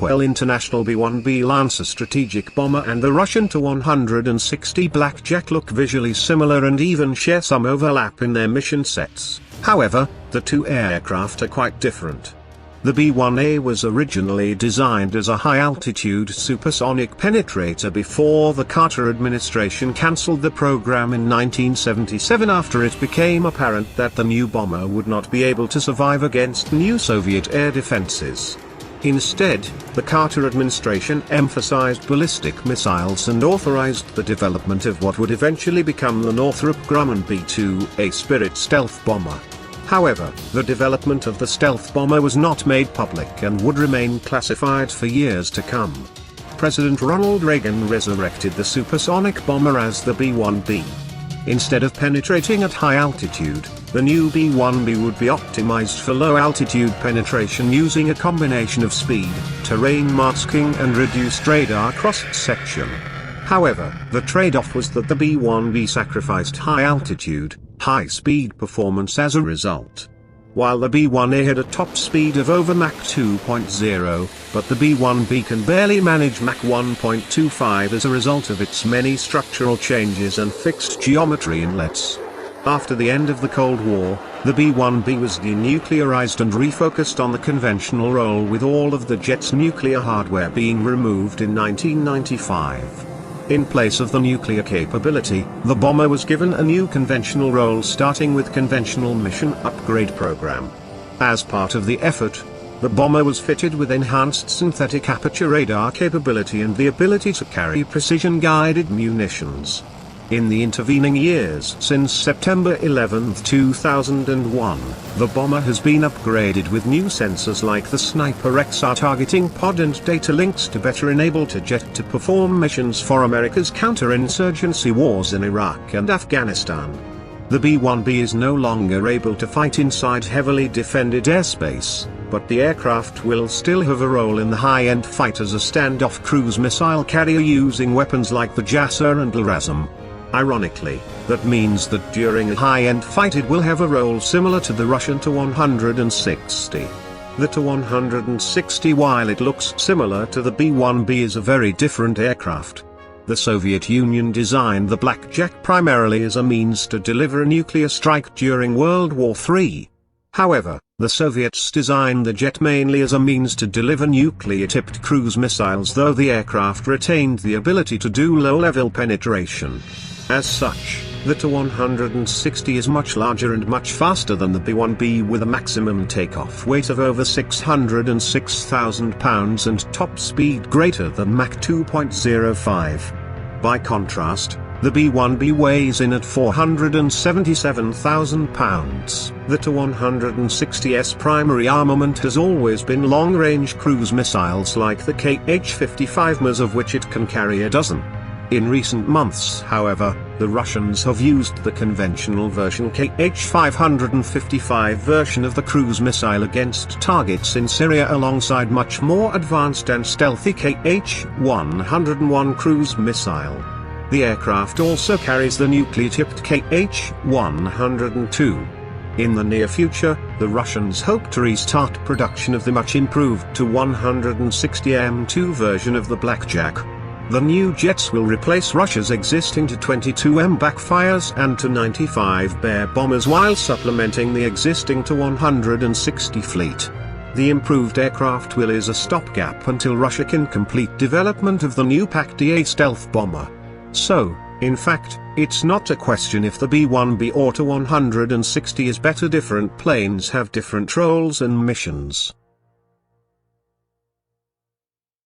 Rockwell International B-1B Lancer strategic bomber and the Russian Tu-160 Blackjack look visually similar and even share some overlap in their mission sets. However, the two aircraft are quite different. The B-1A was originally designed as a high-altitude supersonic penetrator before the Carter administration cancelled the program in 1977 after it became apparent that the new bomber would not be able to survive against new Soviet air defenses. Instead, the Carter administration emphasized ballistic missiles and authorized the development of what would eventually become the Northrop Grumman B-2, a Spirit stealth bomber. However, the development of the stealth bomber was not made public and would remain classified for years to come. President Ronald Reagan resurrected the supersonic bomber as the B-1B. Instead of penetrating at high altitude, the new B-1B would be optimized for low-altitude penetration using a combination of speed, terrain masking and reduced radar cross-section. However, the trade-off was that the B-1B sacrificed high-altitude, high-speed performance as a result. While the B-1A had a top speed of over Mach 2.0, but the B-1B can barely manage Mach 1.25 as a result of its many structural changes and fixed geometry inlets. After the end of the Cold War, the B-1B was denuclearized and refocused on the conventional role, with all of the jet's nuclear hardware being removed in 1995. In place of the nuclear capability, the bomber was given a new conventional role, starting with Conventional Mission Upgrade Program. As part of the effort, the bomber was fitted with enhanced synthetic aperture radar capability and the ability to carry precision-guided munitions. In the intervening years since September 11, 2001, the bomber has been upgraded with new sensors like the Sniper XR targeting pod and data links to better enable the jet to perform missions for America's counterinsurgency wars in Iraq and Afghanistan. The B-1B is no longer able to fight inside heavily defended airspace, but the aircraft will still have a role in the high-end fight as a standoff cruise missile carrier using weapons like the JASA and LRASM. Ironically, that means that during a high-end fight it will have a role similar to the Russian Tu-160. The Tu-160, while it looks similar to the B-1B, is a very different aircraft. The Soviet Union designed the Blackjack primarily as a means to deliver a nuclear strike during World War III. However, the Soviets designed the jet mainly as a means to deliver nuclear-tipped cruise missiles, though the aircraft retained the ability to do low-level penetration. As such, the Tu-160 is much larger and much faster than the B-1B, with a maximum takeoff weight of over 606,000 pounds and top speed greater than Mach 2.05. By contrast, the B-1B weighs in at 477,000 pounds. The Tu-160's primary armament has always been long-range cruise missiles like the Kh-55 of which it can carry a dozen. In recent months, however, the Russians have used the conventional version Kh-555 version of the cruise missile against targets in Syria alongside much more advanced and stealthy Kh-101 cruise missile. The aircraft also carries the nuclear-tipped Kh-102. In the near future, the Russians hope to restart production of the much-improved Tu-160M2 version of the Blackjack. The new jets will replace Russia's existing Tu-22M backfires and Tu-95 Bear bombers while supplementing the existing Tu-160 fleet. The improved aircraft will is a stopgap until Russia can complete development of the new PAC-DA stealth bomber. So, in fact, it's not a question if the B-1B or Tu-160 is better. Different planes have different roles and missions.